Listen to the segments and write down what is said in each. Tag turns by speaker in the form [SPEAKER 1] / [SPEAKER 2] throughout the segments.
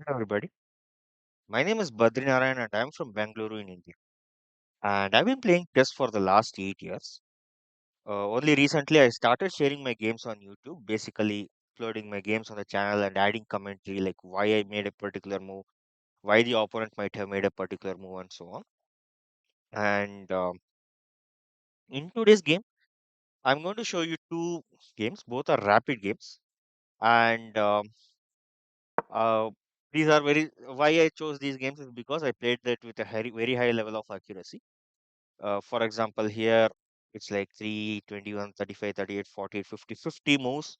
[SPEAKER 1] Hello, everybody. My name is Badri Narayan and I'm from Bangalore in India. And I've been playing chess for the last 8 years. Only recently I started sharing my games on YouTube, basically uploading my games on the channel and adding commentary like why I made a particular move, why the opponent might have made a particular move, and so on. And in today's game, I'm going to show you two games. Both are rapid games. And uh, these are very, why I chose these games is because I played that with a very high level of accuracy. For example, here it's like 3, 21, 35, 38, 48, 50, 50 moves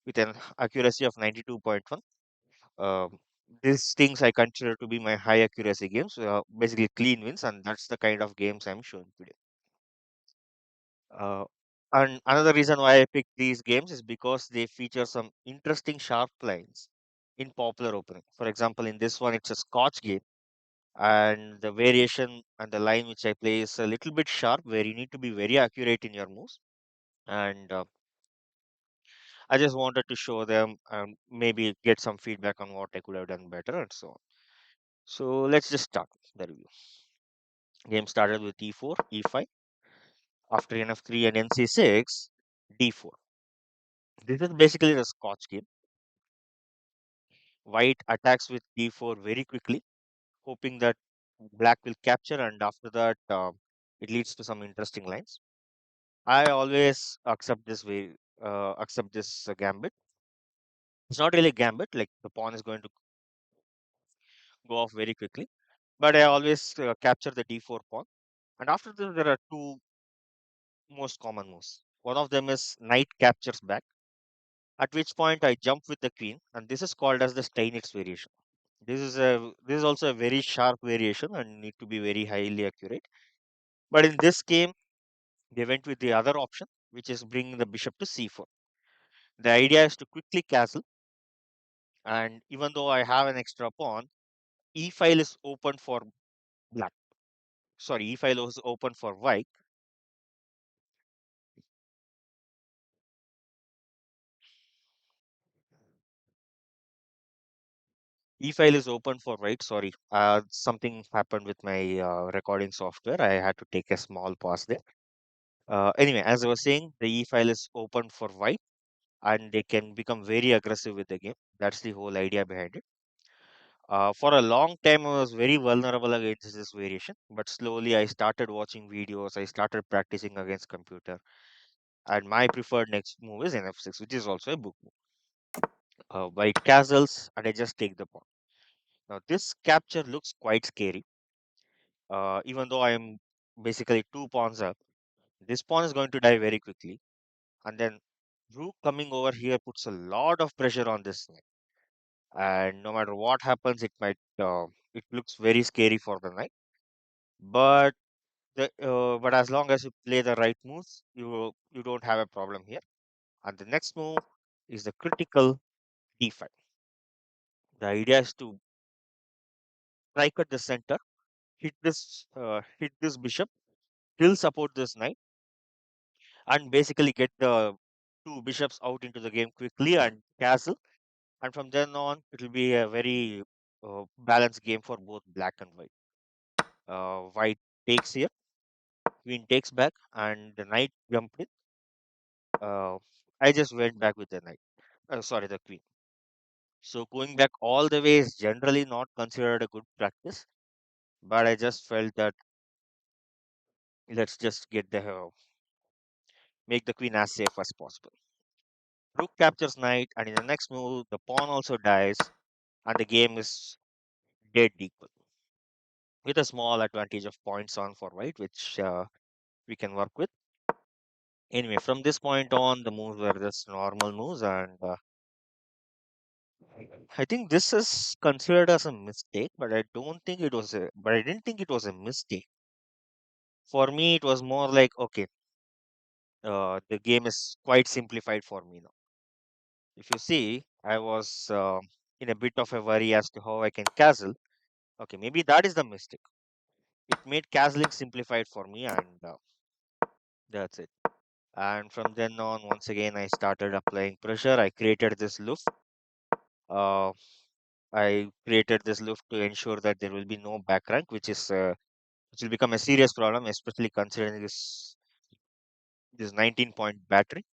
[SPEAKER 1] with an accuracy of 92.1. Um, these things I consider to be my high accuracy games, basically clean wins, and that's the kind of games I'm showing today. Uh, and another reason why I picked these games is because they feature some interesting sharp lines in popular opening. For example, in this one, it's a Scotch game, and the variation and the line which I play is a little bit sharp, where you need to be very accurate in your moves. And I just wanted to show them and maybe get some feedback on what I could have done better and so on. So let's just start the review. Game started with e4, e5, after nf3 and nc6, d4. This is basically the Scotch game. White attacks with d4 very quickly, hoping that black will capture, and after that, it leads to some interesting lines. I always accept this gambit. It's not really a gambit, like the pawn is going to go off very quickly, but I always capture the d4 pawn. And after this, there are two most common moves. One of them is knight captures back, at which point I jump with the queen, and this is called as the Steinitz variation. This is also a very sharp variation and need to be very highly accurate. But in this game, they went with the other option, which is bringing the bishop to c4. The idea is to quickly castle, and even though I have an extra pawn, e file is open for black. Sorry, e file is open for white. E file is open for white. Sorry, something happened with my recording software. I had to take a small pause there. Anyway, as I was saying, the e file is open for white, and they can become very aggressive with the game. That's the whole idea behind it. For a long time, I was very vulnerable against this variation, but slowly I started watching videos. I started practicing against computer, and my preferred next move is nf6, which is also a book move. White castles, and I just take the pawn. Now this capture looks quite scary. Even though I am basically two pawns up, this pawn is going to die very quickly, and then rook coming over here puts a lot of pressure on this knight. And no matter what happens, it looks very scary for the knight. But but as long as you play the right moves, you don't have a problem here. And the next move is the critical d5. The idea is to strike at the center, hit this bishop, still support this knight, and basically get the two bishops out into the game quickly and castle. And from then on, it will be a very balanced game for both black and white. White takes here, queen takes back, and the knight jumped in. Uh, I just went back with the knight. Sorry, the queen. So going back all the way is generally not considered a good practice, but I just felt that let's just make the queen as safe as possible. Rook captures knight, and in the next move, the pawn also dies, and the game is dead equal, with a small advantage of points on for white, which we can work with. Anyway, from this point on, the moves were just normal moves, and I think this is considered as a mistake, but I didn't think it was a mistake. For me, it was more like, okay, the game is quite simplified for me now. If you see, I was in a bit of a worry as to how I can castle. Okay, maybe that is the mistake. It made castling simplified for me, and that's it. And from then on, once again, I started applying pressure. I created this loop. Uh, I created this loop to ensure that there will be no back rank, which will become a serious problem, especially considering this 19-point battery.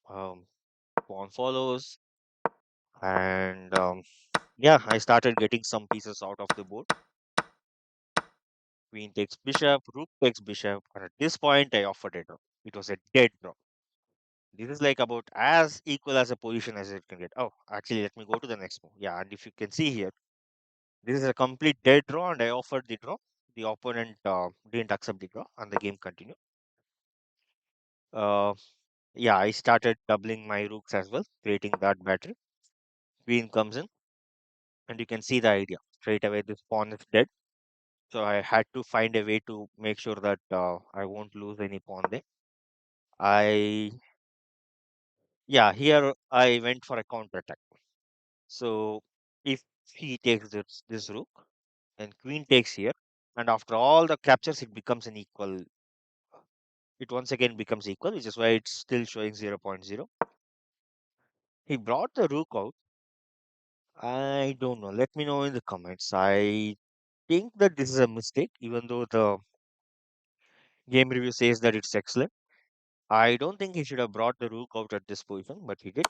[SPEAKER 1] Um, Pawn follows, and yeah, I started getting some pieces out of the board. Queen takes bishop, rook takes bishop, and at this point, I offered a draw. It was a dead draw. This is like about as equal as a position as it can get. Oh, actually, let me go to the next move. Yeah, and if you can see here, this is a complete dead draw, and I offered the draw. The opponent didn't accept the draw, and the game continued. Uh, yeah, I started doubling my rooks as well, creating that battery. Queen comes in, and you can see the idea. Straight away, this pawn is dead. So I had to find a way to make sure that I won't lose any pawn there. I Yeah, here I went for a counter attack. So if he takes this rook and queen takes here, and after all the captures, it becomes an equal. It once again becomes equal, which is why it's still showing 0.0. He brought the rook out. I don't know. Let me know in the comments. I think that this is a mistake, even though the game review says that it's excellent. I don't think he should have brought the rook out at this position, but he did.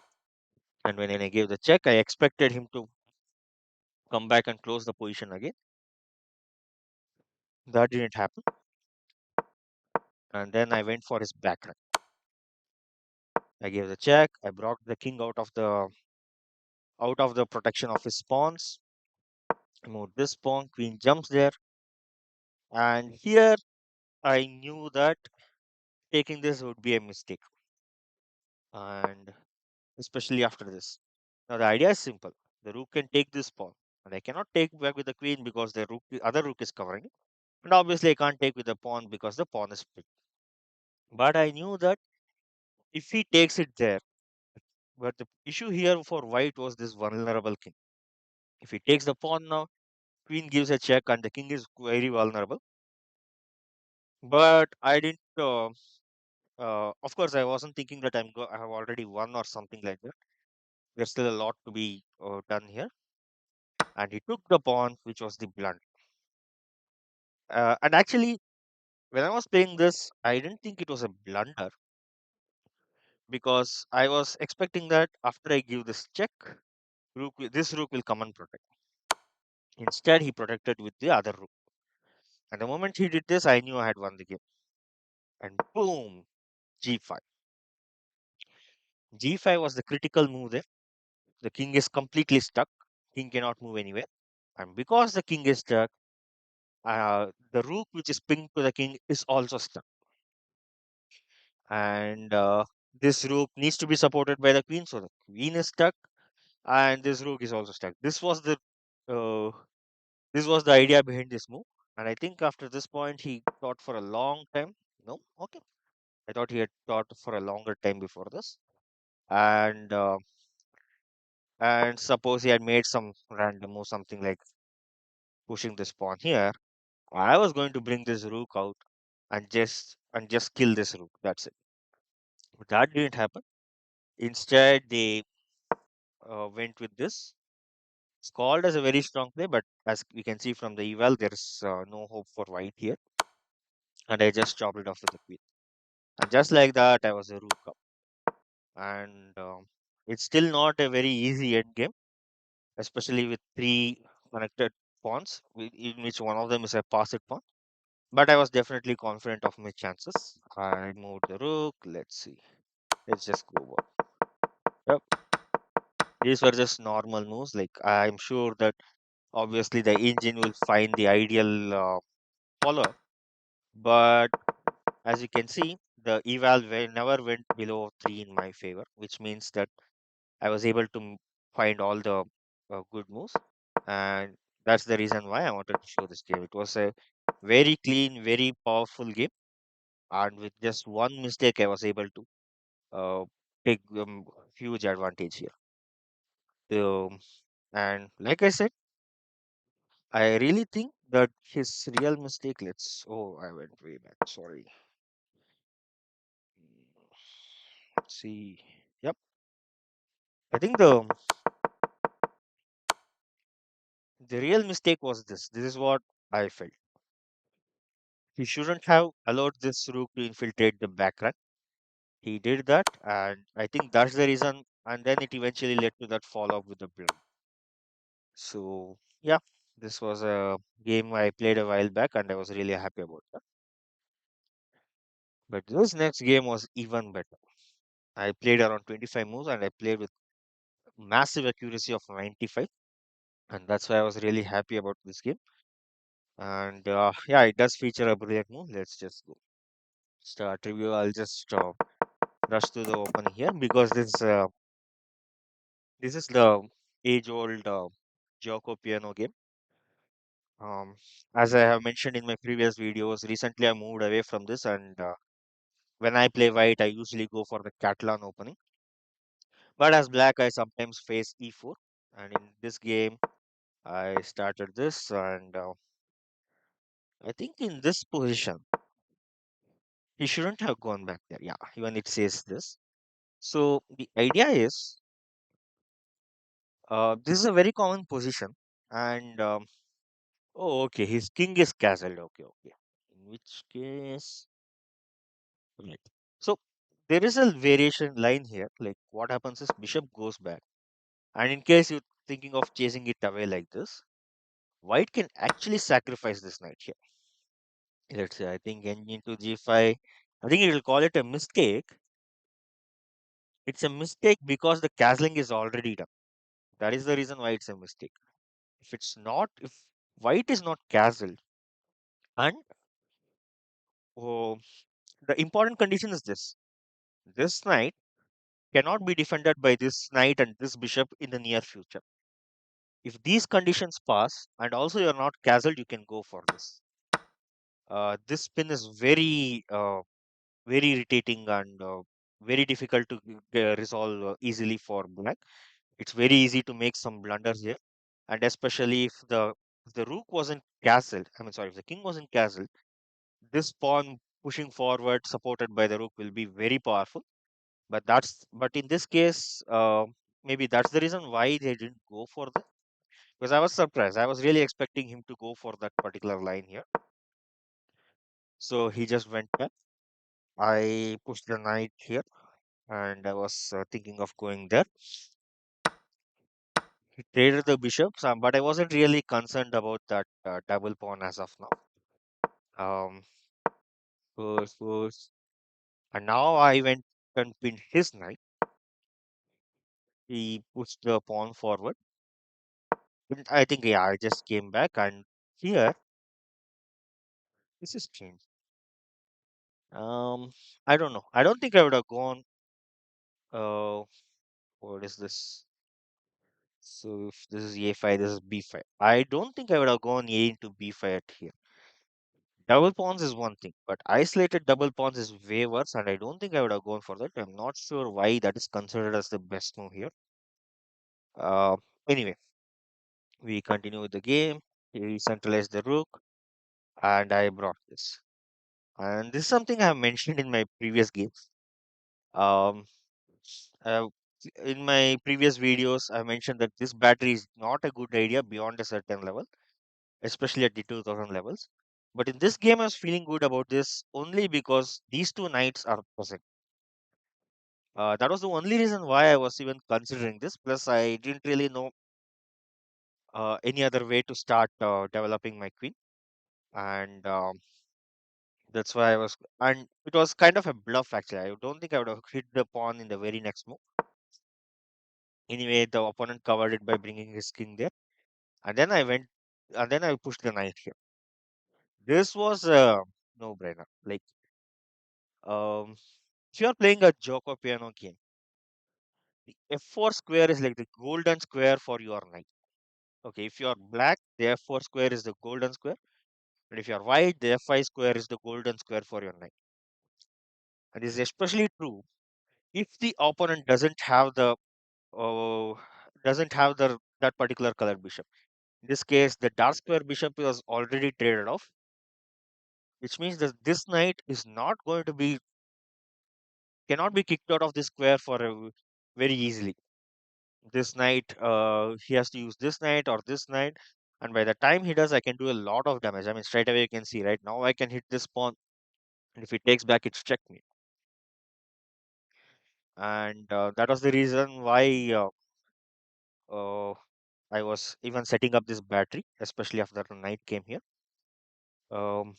[SPEAKER 1] And when I gave the check, I expected him to come back and close the position again. That didn't happen. And then I went for his back rank. I gave the check. I brought the king out of the protection of his pawns. I moved this pawn. Queen jumps there. And here I knew that taking this would be a mistake. And especially after this. Now the idea is simple. The rook can take this pawn. And I cannot take back with the queen because the other rook is covering it. And obviously I can't take with the pawn because the pawn is split. But I knew that if he takes it there, but the issue here for white was this vulnerable king. If he takes the pawn now, queen gives a check and the king is very vulnerable. But I didn't. Of course, I wasn't thinking that I have already won or something like that. There's still a lot to be done here. And he took the pawn, which was the blunder. And actually, when I was playing this, I didn't think it was a blunder because I was expecting that after I give this check, this rook will come and protect. Instead, he protected with the other rook. And the moment he did this, I knew I had won the game. And boom, g5. G5 was the critical move there. The king is completely stuck. King cannot move anywhere. And because the king is stuck, the rook which is pinned to the king is also stuck. And this rook needs to be supported by the queen. So the queen is stuck, and this rook is also stuck. Uh, this was the idea behind this move. And I think after this point, he thought for a long time. No, okay. I thought he had thought for a longer time before this. And suppose he had made some random move, something like pushing this pawn here. I was going to bring this rook out and just kill this rook. That's it. But that didn't happen. Instead, they went with this. It's called as a very strong play, but as we can see from the eval, there is no hope for white here. And I just chopped it off with the queen. And just like that, I was a rook up. And it's still not a very easy end game, especially with three connected pawns, in which one of them is a passed pawn. But I was definitely confident of my chances. I moved the rook. Let's see. Let's just go over. Yep. These were just normal moves. Like I'm sure that obviously the engine will find the ideal follower. But as you can see, the eval never went below 3 in my favor, which means that I was able to find all the good moves. And that's the reason why I wanted to show this game. It was a very clean, very powerful game. And with just one mistake, I was able to uh, take huge advantage here. Um, and like I said, I really think that his real mistake. Oh, I went way back. Sorry. Let's see. Yep. I think The real mistake was this. This is what I felt. He shouldn't have allowed this rook to infiltrate the back rank. He did that, and I think that's the reason. And then it eventually led to that follow up with the blunder. So yeah, this was a game I played a while back, and I was really happy about that. But this next game was even better. I played around 25 moves, and I played with massive accuracy of 95, and that's why I was really happy about this game. And yeah, it does feature a brilliant move. Let's just go start review. I'll just rush to the opening here because this is the age-old Gioco Piano game. Um, as I have mentioned in my previous videos, recently I moved away from this, and when I play white, I usually go for the Catalan opening. But as black, I sometimes face e4. And in this game, I started this, and I think in this position, he shouldn't have gone back there. Yeah, even it says this. So the idea is, this is a very common position, and oh, okay, his king is castled. Okay, okay. In which case, right. So there is a variation line here. Like what happens is bishop goes back, and in case you're thinking of chasing it away like this, white can actually sacrifice this knight here. Let's say I think engine to g5. I think it will call it a mistake. It's a mistake because the castling is already done. That is the reason why it's a mistake. If it's not, if white is not castled, and oh, the important condition is this: this knight cannot be defended by this knight and this bishop in the near future. If these conditions pass, and also you're not castled, you can go for this. This spin is very irritating and very difficult to resolve easily for black. It's very easy to make some blunders here, and especially if the rook wasn't castled. I mean, sorry, if the king wasn't castled, this pawn pushing forward, supported by the rook, will be very powerful. But in this case, maybe that's the reason why they didn't go for this. Because I was surprised. I was really expecting him to go for that particular line here. So he just went back. I pushed the knight here, and I was thinking of going there. He traded the bishops, but I wasn't really concerned about that double pawn as of now. Um, first, and now I went and pinned his knight. He pushed the pawn forward. And I think, yeah, I just came back, and here this is strange. Um, I don't know. I don't think I would have gone. Uh, what is this? So if this is a5, this is b5. I don't think I would have gone a into b5 at here. Double pawns is one thing, but isolated double pawns is way worse, and I don't think I would have gone for that. I'm not sure why that is considered as the best move here. Uh, anyway, we continue with the game. He centralized the rook, and I brought this. And this is something I have mentioned in my previous games. Um, uh, in my previous videos, I mentioned that this battery is not a good idea beyond a certain level, especially at the 2000 levels. But in this game, I was feeling good about this only because these two knights are present. That was the only reason why I was even considering this. Plus, I didn't really know any other way to start developing my queen, and that's why I was. And it was kind of a bluff actually. I don't think I would have hit the pawn in the very next move. Anyway, the opponent covered it by bringing his king there, and then I went, and then I pushed the knight here. This was a no-brainer. Like, if you are playing a Joko piano game, the f4 square is like the golden square for your knight. Okay, if you are black, the f4 square is the golden square. But if you are white, the f5 square is the golden square for your knight. And this is especially true if the opponent uh, doesn't have the that particular colored bishop. In this case, the dark square bishop was already traded off, which means that this knight is not going to be cannot be kicked out of this square for very easily. This knight, he has to use this knight or this knight. And by the time he does, I can do a lot of damage. I mean, straight away you can see right now I can hit this pawn, and if he takes back, it's checkmate. And that was the reason why uh, I was even setting up this battery, especially after the knight came here. Um,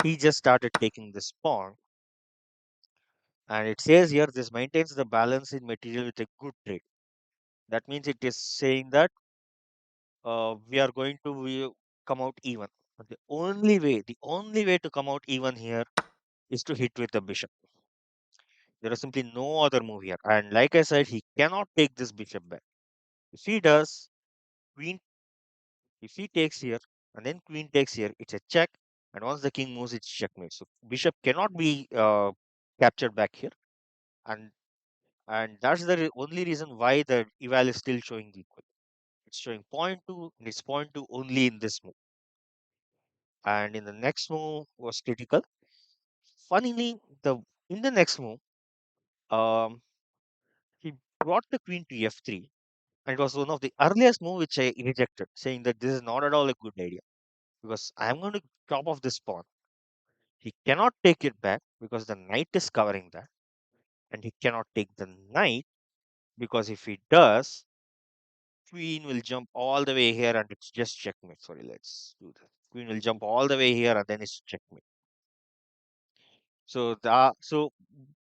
[SPEAKER 1] he just started taking this pawn, and it says here this maintains the balance in material with a good trade. That means it is saying that we are going to come out even. But the only way to come out even here is to hit with the bishop. There is simply no other move here. And like I said, he cannot take this bishop back. If he does, queen, if he takes here and then queen takes here, it's a check. And once the king moves, it's checkmate. So bishop cannot be captured back here. And that's the only reason why the eval is still showing equal. It's showing point two, and it's point two only in this move. And in the next move was critical. Funnily, in the next move, um, he brought the queen to f3, and it was one of the earliest move which I rejected, saying that this is not at all a good idea because I am going to chop off this pawn. He cannot take it back because the knight is covering that, and he cannot take the knight because if he does, queen will jump all the way here and it's just checkmate. Sorry, let's do that. Queen will jump all the way here and then it's checkmate. So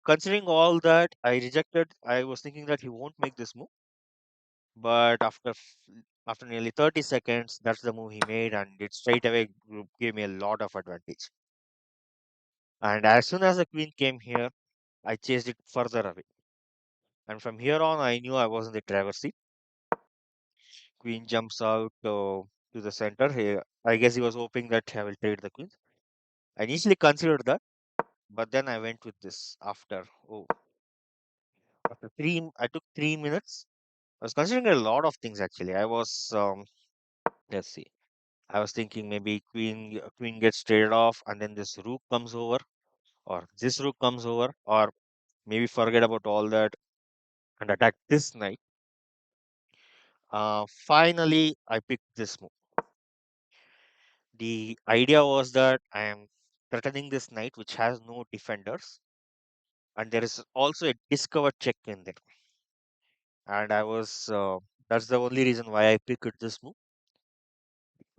[SPEAKER 1] considering all that, I rejected. I was thinking that he won't make this move, but after nearly 30 seconds, that's the move he made, and it straight away gave me a lot of advantage. And as soon as the queen came here, I chased it further away. And from here on, I knew I was in the driver's seat. Queen jumps out to the center. I guess he was hoping that I will trade the queen. I initially considered that, but then I went with this I took 3 minutes. I was considering a lot of things actually. Let's see. I was thinking maybe queen gets traded off, and then this rook comes over, or this rook comes over, or maybe forget about all that and attack this knight. Finally, I picked this move. The idea was that I am threatening this knight, which has no defenders, and there is also a discovered check in there. And that's the only reason why I picked this move.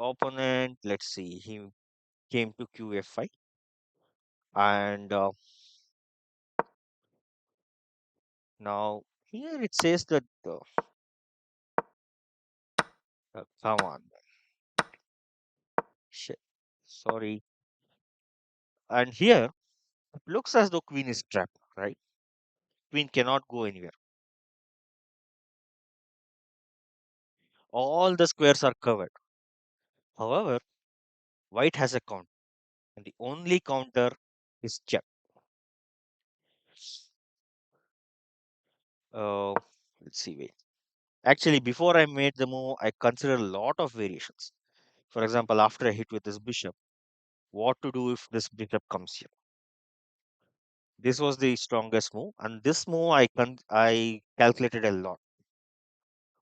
[SPEAKER 1] Opponent, let's see, he came to QF5, and now here it says that come on, shit, sorry. And here it looks as though queen is trapped, right? Queen cannot go anywhere. All the squares are covered. However, white has a count, and the only counter is check. Uh, let's see, wait. Actually, before I made the move, I considered a lot of variations. For example, after I hit with this bishop, what to do if this bishop comes here? This was the strongest move, and this move I calculated a lot.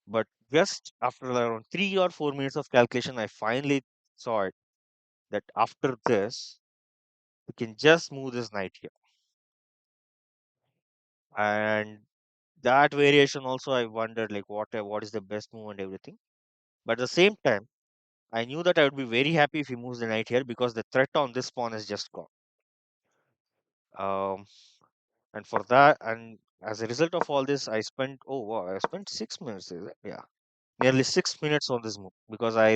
[SPEAKER 1] But just after around 3 or 4 minutes of calculation, I finally saw it that after this, we can just move this knight here. And that variation also, I wondered like what is the best move and everything. But at the same time, I knew that I would be very happy if he moves the knight here because the threat on this pawn is just gone. Um, and for that, and as a result of all this, I spent 6 minutes. Is it? Yeah, nearly 6 minutes on this move because I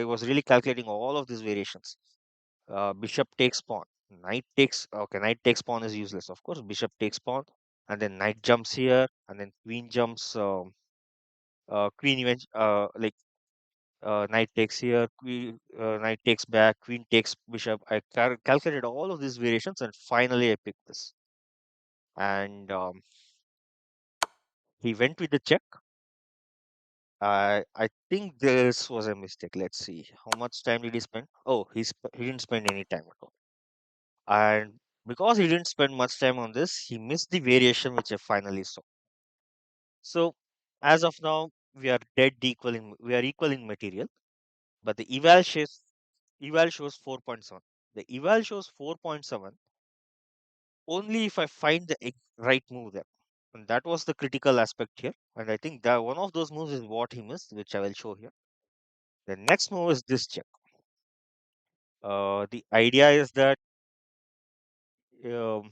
[SPEAKER 1] was really calculating all of these variations. Bishop takes pawn, knight takes pawn is useless, of course. Bishop takes pawn, and then knight jumps here, and then queen jumps. Queen even knight takes here, knight takes back, queen takes bishop. I calculated all of these variations, and finally I picked this. And he went with the check. I think this was a mistake. Let's see. How much time did he spend? Oh, he didn't spend any time at all. And because he didn't spend much time on this, he missed the variation which I finally saw. So as of now, we are equal in material, but the eval shows 4.7. The eval shows 4.7 only if I find the right move there. And that was the critical aspect here. And I think that one of those moves is what he missed, which I will show here. The next move is this check. The idea is that um,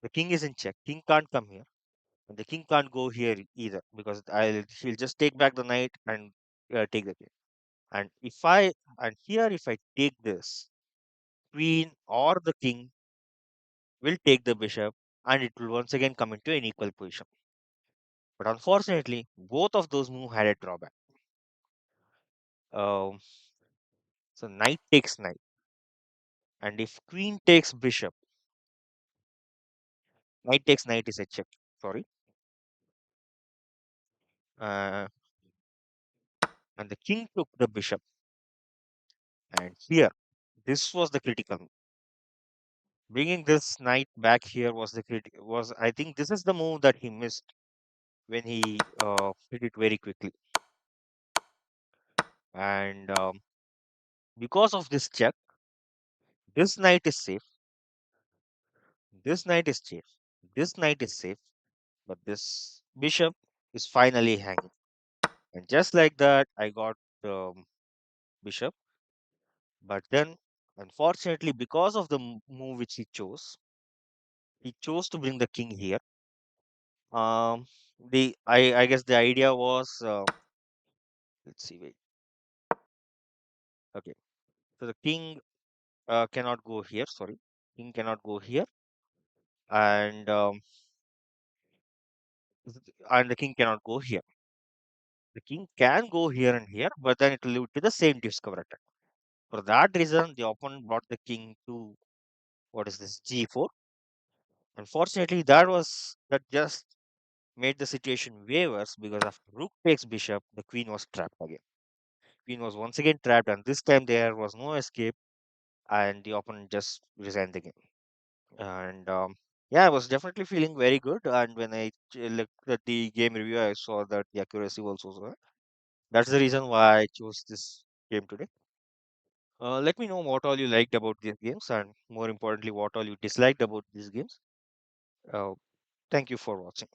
[SPEAKER 1] the king is in check. King can't come here. And the king can't go here either because he'll just take back the knight and take the king. And here if I take this, queen or the king will take the bishop and it will once again come into an equal position. But unfortunately, both of those moves had a drawback. Um, so knight takes knight, and if queen takes bishop, knight takes knight is a check. Sorry, uh, and the king took the bishop, and here this was the critical move. Bringing this knight back here was was I think this is the move that he missed when he did it very quickly, and because of this check, this knight is safe. This knight is safe. This knight is safe, but this bishop is finally hanging. And just like that, I got the bishop. But then, unfortunately, because of the move which he chose to bring the king here. I guess the idea was let's see, wait. Okay, so the king cannot go here. Sorry, king cannot go here, and and the king cannot go here. The king can go here and here, but then it will lead to the same discover attack. For that reason, the opponent brought the king to what is this g4. Unfortunately, that just made the situation way worse because after rook takes bishop, the queen was trapped again. Queen was once again trapped, and this time there was no escape, and the opponent just resigned the game. And yeah, I was definitely feeling very good. And when looked at the game review, I saw that the accuracy was also there. That's the reason why I chose this game today. Let me know what all you liked about these games, and more importantly, what all you disliked about these games. Uh, Thank you for watching.